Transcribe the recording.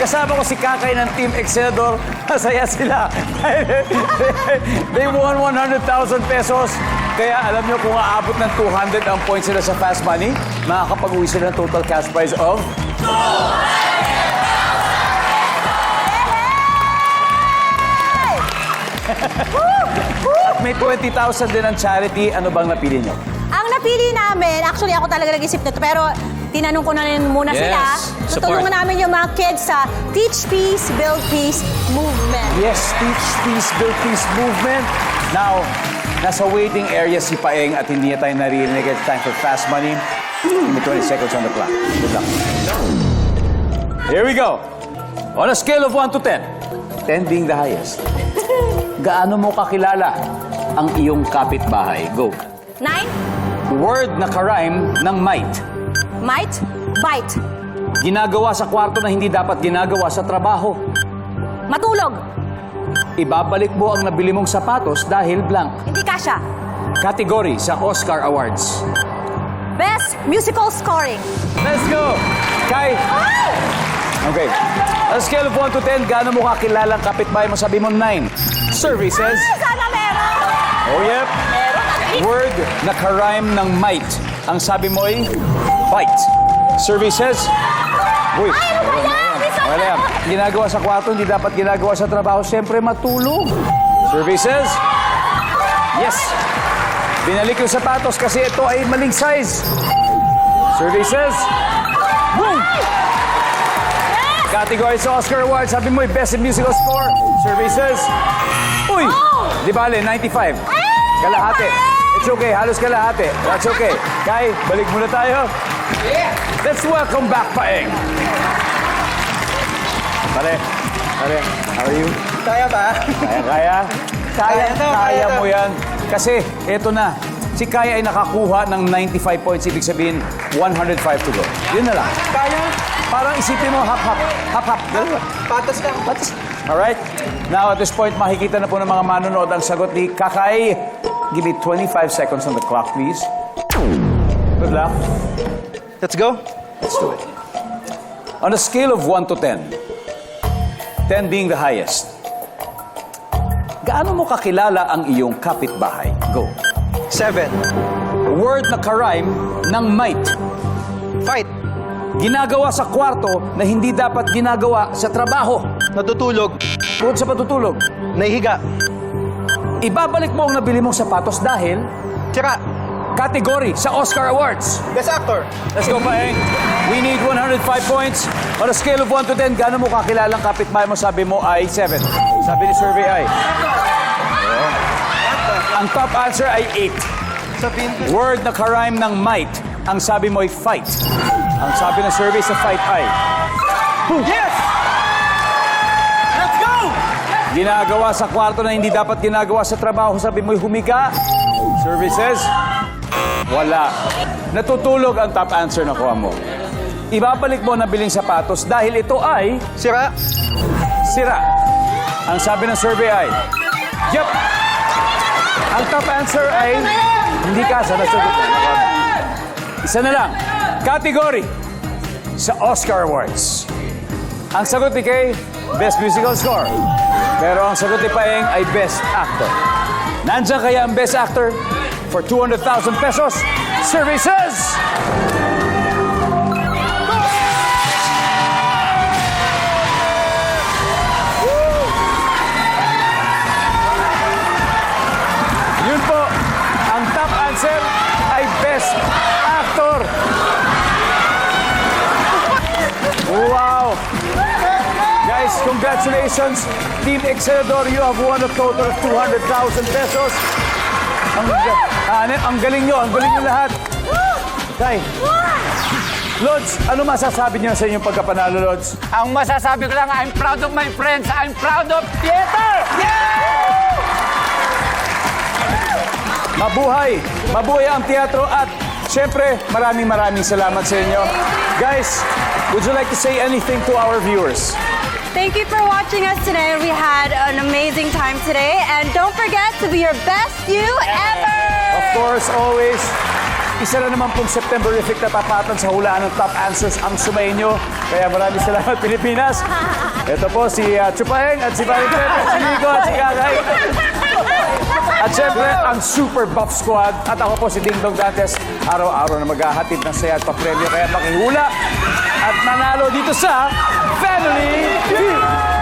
Kasama ko si Kakay ng Team Excelador. Masaya sila. They won 100,000 pesos. Kaya alam nyo kung aabot ng 200 ang points sila sa Fast Money, makakapag-uwi sila ng total cash prize of... At may 20,000 din ang charity. Ano bang napili nyo? Ang napili namin, actually ako talaga nag-isip nito, pero tinanong ko na rin muna Yes, sila. support. Tutulungan namin yung mga kids sa Teach Peace, Build Peace movement. Yes, Teach Peace, Build Peace movement. Now, nasa waiting area si Paeng at hindi niya tayo naririnig. It's time for Fast Money. Give me 20 seconds on the clock. Good luck. Here we go. On a scale of 1 to 10, 10 being the highest, gaano mo kakilala ang iyong kapitbahay? Go. 9, Word na karime ng might. might, bite, Ginagawa sa kwarto na hindi dapat ginagawa sa trabaho. matulog, Ibabalik mo ang nabili mong sapatos dahil blank. hindi kasya, Category sa Oscar Awards. best musical scoring. Let's go! Kai! Okay. On a scale of 1 to 10, gaano mo kakilala ang kapitbahay mo? Sabi mo 9. Survey says... Sana meron! Oh, yep. Word na karime ng might. Ang sabi mo ay fight. Survey says... Uy, Ay, ano ba yan? wala yan. Ginagawa sa kwarto, hindi dapat ginagawa sa trabaho. Siyempre, matulog. Survey says... Yes. Binalik yung sapatos kasi ito ay maling size. Survey says... Boom! Category sa Oscar Awards, sabi mo, Best in Musical Score. Survey says... Uy! Di bale, 95. Kalahati. It's okay, halos kalahati. That's okay. Kai, balik muna tayo. Let's welcome back, Paeng. Pare, how are you? Kaya ba? Kaya mo yan. Kasi, eto na. Si Kaya ay nakakuha ng 95 points. Ibig sabihin, 105 to go. Yun na lang. Kaya? Parang isipin mo, hap-hap. Hap-hap. Ganun lang. Patas lang. Alright? Now, at this point, makikita na po ng mga manonood ang sagot ni Kakay. Give me 25 seconds on the clock, please. Good luck. Let's go. Let's do it. On a scale of 1 to 10, 10 being the highest, gaano mo kakilala ang iyong kapitbahay? Go. 7. Word na karime ng might. Fight. Ginagawa sa kwarto na hindi dapat ginagawa sa trabaho. Natutulog. Bukod sa patutulog, Nahihiga. ibabalik mo ang nabili mong sapatos dahil Tira. category sa Oscar Awards. Best actor. Let's go, Paeng. We need 105 points. On a scale of 1 to 10, gaano mo kakilalang kapitbahay mo? Sabi mo ay 7. Sabi ni survey ay... Ang top answer ay 8. Sabihin ko. Word na karime ng might. Ang sabi mo ay fight. Ang sabi ng survey sa fight ay... Yes! Let's go! Ginagawa sa kwarto na hindi dapat ginagawa sa trabaho. Sabi mo'y humiga. Services? Wala. Natutulog ang top answer na kuha mo. Ibabalik mo na biling sapatos dahil ito ay Sira. sira. Ang sabi ng survey ay... Yep. Ang top answer ay... Hindi ka sa nasagot. Isa na lang. Category sa Oscar Awards. Ang sagot ni Kay, Best Musical Score. Pero ang sagot ni Paeng ay Best Actor. Nandiyan kaya ang Best Actor for 200,000 pesos? Services! Yun po, ang top answer ay Best Actor. Wow! Guys, congratulations! Team Excelador, you have won a total of 200,000 pesos. Ang galing nyo lahat. Tay, Lods, ano masasabi niyo sa inyong pagkapanalo, Lods? Ang masasabi ko lang, I'm proud of my friends. I'm proud of theater! Mabuhay ang teatro at syempre, maraming salamat sa inyo. Guys, would you like to say anything to our viewers? Thank you for watching us today. We had an amazing time today. And don't forget to be your best you ever! Of course, always, isa na naman pong Septemberific na tapatan sa hulaan ng top answers ang sumainyo. Kaya maraming salamat, Pilipinas. Ito po si Chupaeng at si Barry Pepe, si Nico at si Kagay. At syempre, ang Super Buff Squad. At ako po si Ding Dong Dantes. Araw-araw na maghahatid ng saya at papremyo. Kaya makihula at nanalo dito sa Family Feud.